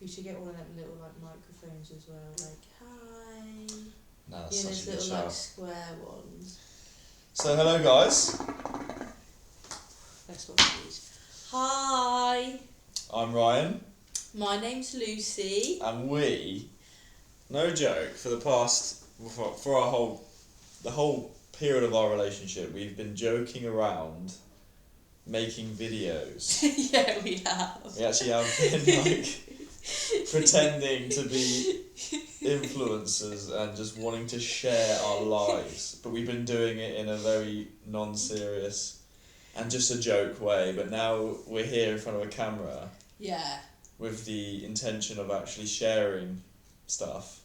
We should get one of them little like microphones as well, like hi. No, that's Yeah, such those a good little like shout. square ones. So hello guys, That's what it is. Hi. I'm Ryan, My name's Lucy. and we, no joke, for the whole period of our relationship, we've been joking around, making videos. Yeah, we have. We actually have been like pretending to be influencers and just wanting to share our lives, but we've been doing it in a very non-serious and just a joke way. But now we're here in front of a camera Yeah. with the intention of actually sharing stuff.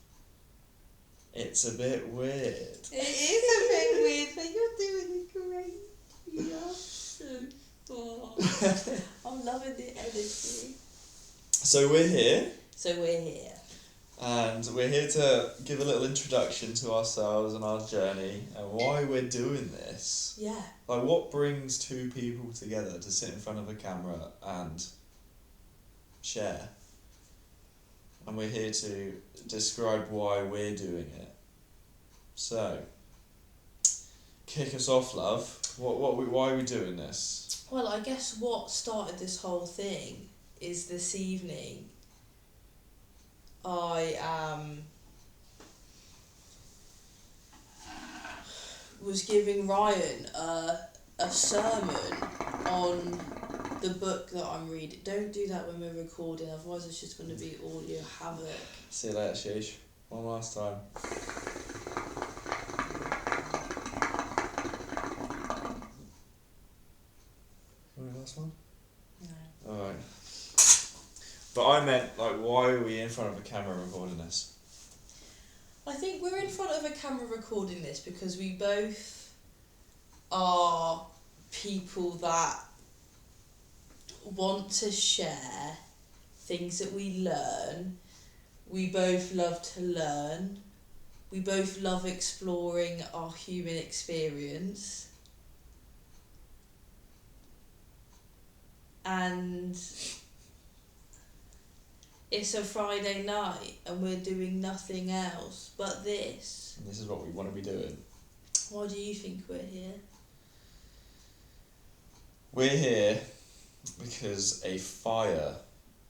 It's a bit weird. It is a bit weird, but you're doing great. Yeah. Oh, I'm loving the energy. So we're here, And and we're here to give a little introduction to ourselves and our journey and why we're doing this. yeah. Like, what brings two people together to sit in front of a camera and share? And we're here to describe why we're doing it. So, kick us off, love. Why are we doing this? Well, I guess what started this whole thing is this evening I was giving Ryan a sermon on the book that I'm reading. Don't do that when we're recording, otherwise it's just going to be audio havoc. See you later, Sheesh. One last time. Last one? No. Alright. But I meant, like, why are we in front of a camera recording this? I think we're in front of a camera recording this because we both are people that want to share things that we learn. We both love to learn. We both love exploring our human experience. And it's a Friday night and we're doing nothing else but this. And this is what we want to be doing. Why do you think we're here? We're here because a fire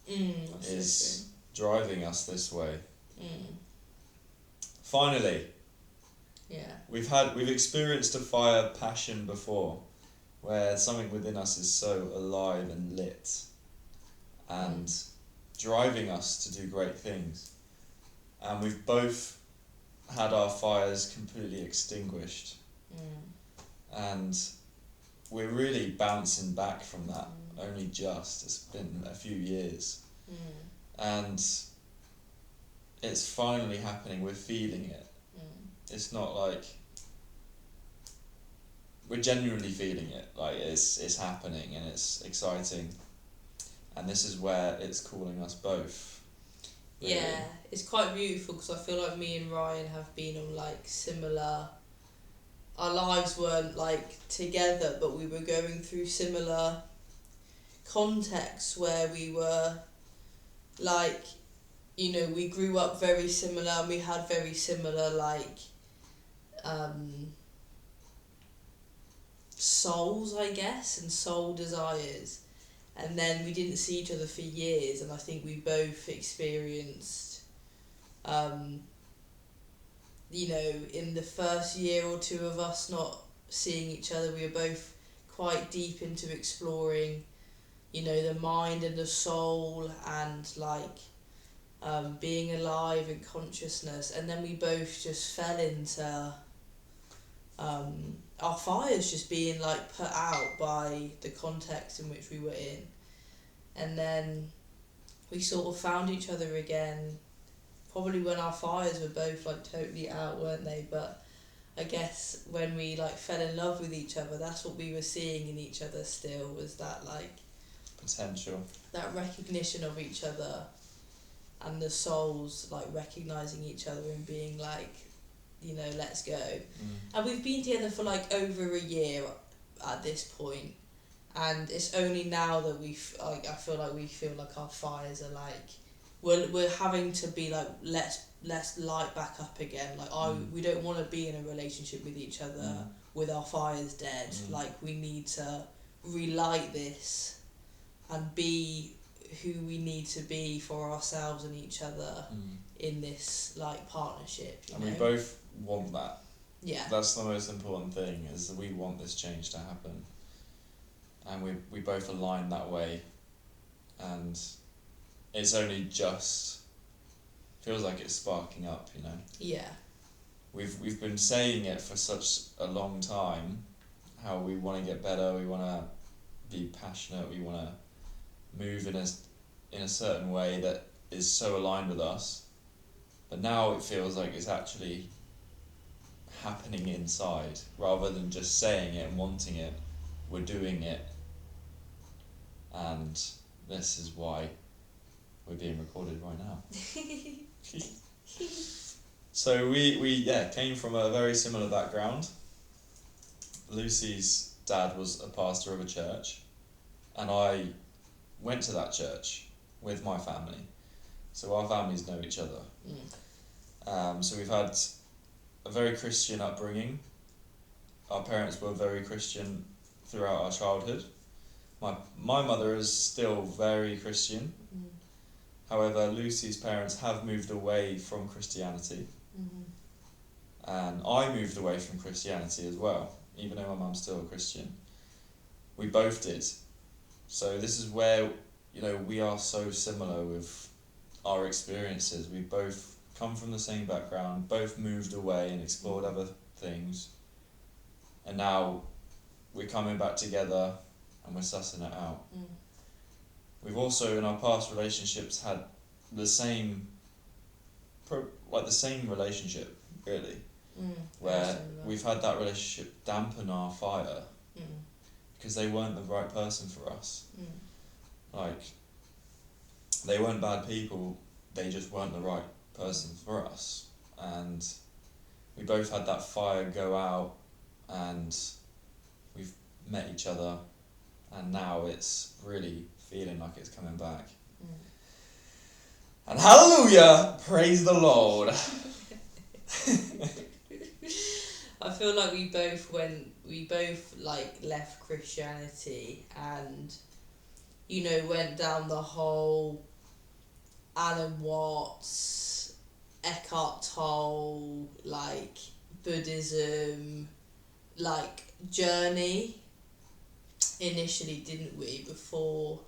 That's is driving us this way. so true. Finally, Yeah. we've experienced a fire passion before, where something within us is so alive and lit and driving us to do great things. And we've both had our fires completely extinguished, and we're really bouncing back from that only just. It's been a few years, and it's finally happening. We're feeling it. It's not like we're genuinely feeling it. Like, it's happening and it's exciting, and this is where it's calling us both. Really. Yeah, it's quite beautiful because I feel like me and Ryan have been on like similar. Our lives weren't like together, but we were going through similar contexts where we were like, you know, we grew up very similar and we had very similar like souls, I guess, and soul desires. And then we didn't see each other for years, and I think we both experienced, you know, in the first year or two of us not seeing each other, we were both quite deep into exploring, you know, the mind and the soul and like being alive and consciousness. And then we both just fell into our fires just being like put out by the context in which we were in. And then we sort of found each other again, probably when our fires were both like totally out, weren't they? But I guess when we like fell in love with each other, that's what we were seeing in each other still, was that like potential, that recognition of each other, and the souls like recognizing each other and being like, you know, let's go. And we've been together for like over a year at this point, and it's only now that I feel like we feel like our fires are like we're having to be like, let's light back up again. Like we don't want to be in a relationship with each other with our fires dead. Like, we need to relight this and be who we need to be for ourselves and each other in this like partnership. You and know? we both want that. Yeah. That's the most important thing, is that we want this change to happen, and we both align that way, and it's only just feels like it's sparking up, you know. Yeah. We've been saying it for such a long time, how we want to get better, we want to be passionate, we want to move in a certain way that is so aligned with us, but now it feels like it's actually happening inside, rather than just saying it and wanting it. We're doing it, and this is why we're being recorded right now. So we came from a very similar background. Lucy's dad was a pastor of a church, and I went to that church with my family, so our families know each other. So we've had a very Christian upbringing. Our parents were very Christian throughout our childhood. My mother is still very Christian. However, Lucy's parents have moved away from Christianity. And I moved away from Christianity as well, even though my mum's still a Christian. We both did. So this is where, you know, we are so similar with our experiences. We both come from the same background, both moved away and explored other things, and now we're coming back together and we're sussing it out. We've also, in our past relationships, had the same relationship, really, where we've had that relationship dampen our fire because they weren't the right person for us. Like, they weren't bad people, they just weren't the right person for us, and we both had that fire go out, and we've met each other, and now it's really feeling like it's coming back. And hallelujah, praise the Lord. I feel like we both like left Christianity and, you know, went down the whole Alan Watts, Eckhart Tolle, like Buddhism, like journey initially, didn't we? Before,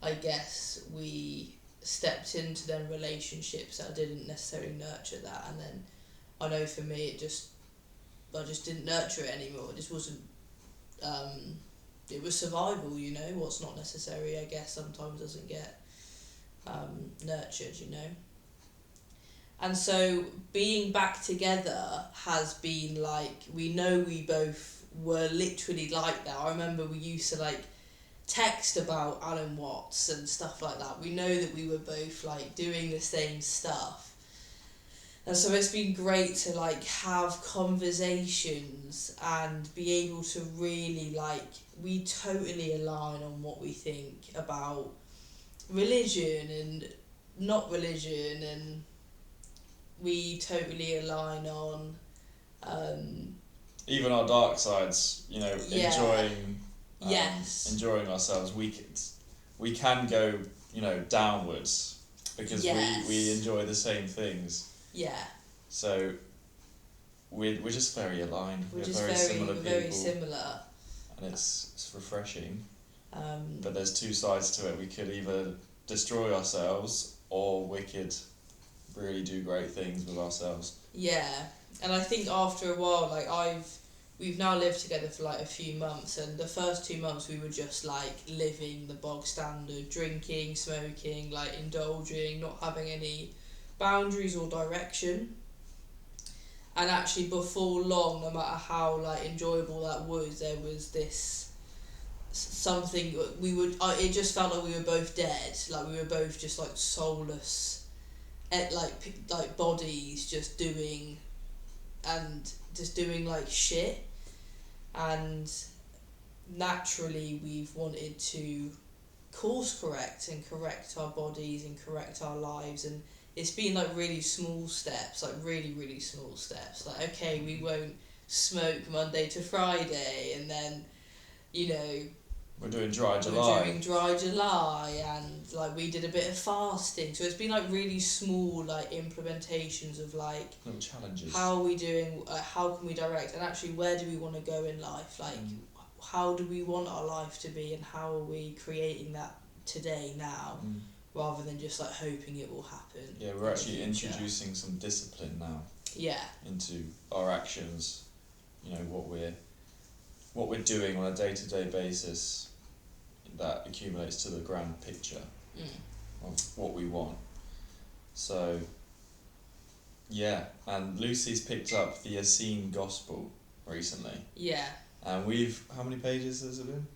I guess, we stepped into them relationships that didn't necessarily nurture that, and then I know for me I just didn't nurture it anymore. It just wasn't. It was survival, you know. What's not necessary, I guess, sometimes doesn't get nurtured, you know. And so being back together has been like, we know we both were literally like that. I remember we used to like text about Alan Watts and stuff like that. We know that we were both like doing the same stuff. And so it's been great to like have conversations and be able to really like, we totally align on what we think about religion and not religion, and we totally align on even our dark sides, you know, enjoying ourselves. We can go, you know, downwards because we enjoy the same things. Yeah. So we're just very aligned. We're just very similar people. Very similar. And it's refreshing. But there's two sides to it. We could either destroy ourselves, or we could really do great things with ourselves. Yeah. And I think after a while, like we've now lived together for like a few months, and the first 2 months we were just like living the bog standard, drinking, smoking, like indulging, not having any boundaries or direction. And actually before long, no matter how like enjoyable that was, there was this something it just felt like we were both dead, like we were both just like soulless, like bodies just doing like shit. And naturally we've wanted to course correct and correct our bodies and correct our lives. And it's been like really small steps, like really, really small steps. Like, okay, we won't smoke Monday to Friday, and then, you know, we're doing dry we're July. doing dry July, and like we did a bit of fasting. So it's been like really small like implementations of like Little challenges. how are we doing, how can we direct, and actually where do we want to go in life, like how do we want our life to be, and how are we creating that today, now, rather than just like hoping it will happen. Yeah, we're actually introducing some discipline now. Yeah. Into our actions, you know, what we're doing on a day-to-day basis that accumulates to the grand picture of what we want. So, yeah, and Lucy's picked up the Essene Gospel recently. Yeah. And how many pages has it been?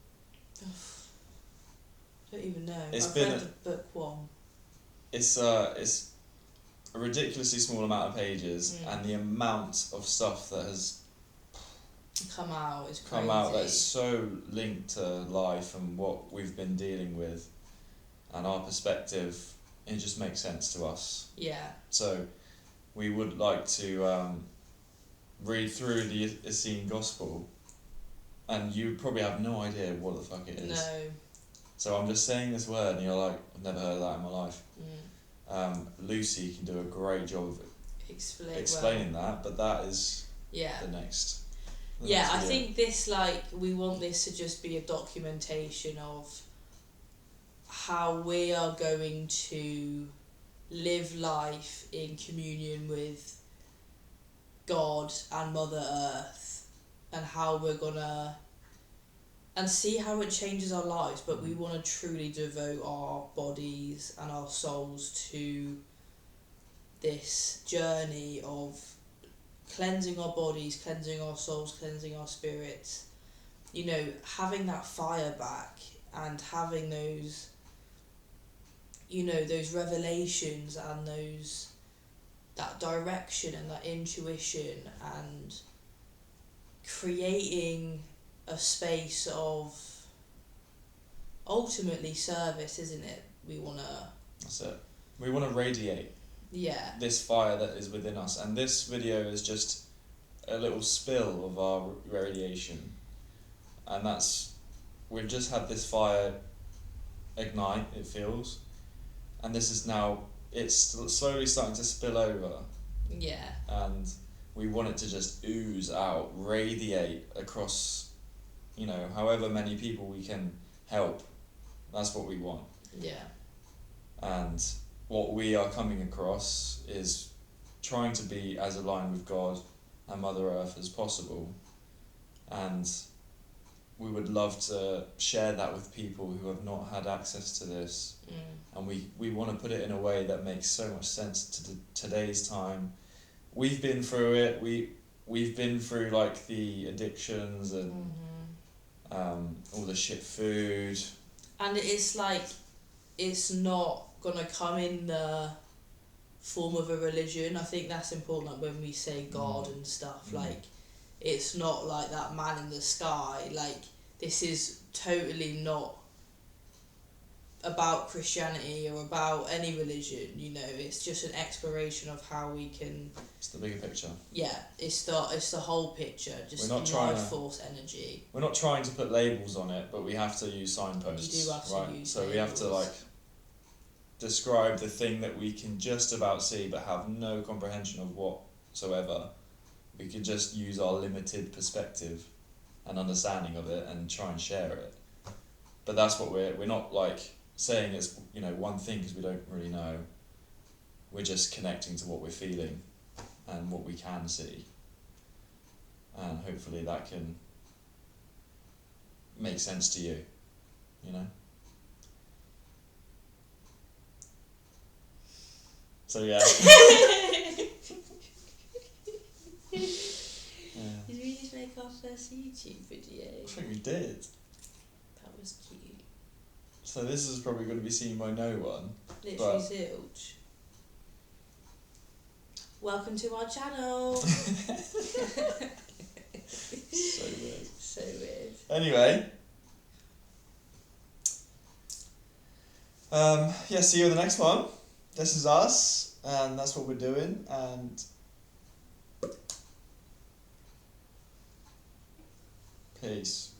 I don't even know. I've read the book one. It's a ridiculously small amount of pages, and the amount of stuff that has come out is crazy. That's so linked to life and what we've been dealing with and our perspective. It just makes sense to us. Yeah. So we would like to read through the Essene Gospel, and you probably have no idea what the fuck it is. No. So I'm just saying this word and you're like, I've never heard of that in my life. Lucy can do a great job of explaining that, but that is the next. I think this, like, we want this to just be a documentation of how we are going to live life in communion with God and Mother Earth, and how we're gonna, and see how it changes our lives, but we want to truly devote our bodies and our souls to this journey of cleansing our bodies, cleansing our souls, cleansing our spirits, you know, having that fire back and having those, you know, those revelations and that direction and that intuition, and creating a space of ultimately service, isn't it? That's it. We want to radiate this fire that is within us, and this video is just a little spill of our radiation, and we've just had this fire ignite, it feels, and this is now, it's slowly starting to spill over, and we want it to just ooze out, radiate across, you know, however many people we can help. That's what we want. And what we are coming across is trying to be as aligned with God and Mother Earth as possible, and we would love to share that with people who have not had access to this, and we want to put it in a way that makes so much sense to today's time. We've been through it, we've been through like the addictions and all the shit food, and it's like, it's not gonna come in the form of a religion. I think that's important, like when we say God and stuff, like it's not like that man in the sky, like this is totally not about Christianity or about any religion, you know, it's just an exploration of how we can, it's the bigger picture. It's the whole picture, just life force energy. We're not trying to put labels on it, but we have to use signposts. You do have to use so labels. We have to like describe the thing that we can just about see but have no comprehension of whatsoever. We could just use our limited perspective and understanding of it and try and share it. But that's what we're not like saying it's, you know, one thing, because we don't really know. We're just connecting to what we're feeling and what we can see, and hopefully that can make sense to you, you know. So yeah. Did we just make our first YouTube video? I think we did. That was cute. So this is probably going to be seen by no one. Literally zilch. Welcome to our channel. So weird. So weird. Anyway. Yeah, see you in the next one. This is us, and that's what we're doing, and peace.